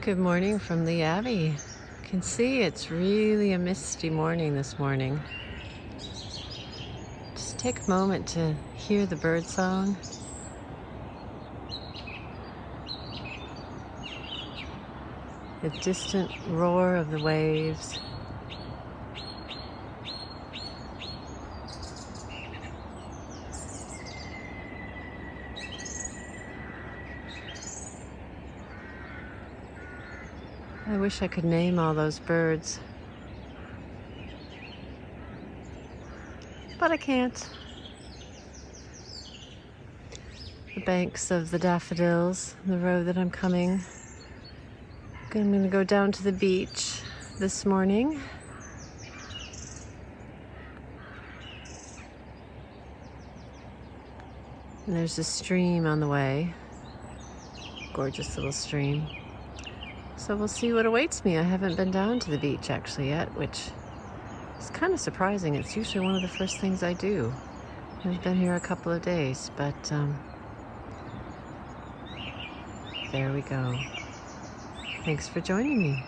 Good morning from Lee Abbey. You can see it's really a misty morning this morning. Just take a moment to hear the birdsong. The distant roar of the waves. I wish I could name all those birds, but I can't. The banks of the daffodils, the road that I'm coming. I'm going to go down to the beach this morning. And there's a stream on the way. Gorgeous little stream. So we'll see what awaits me. I haven't been down to the beach actually yet, which is kind of surprising. It's usually one of the first things I do. I've been here a couple of days, but there we go. Thanks for joining me.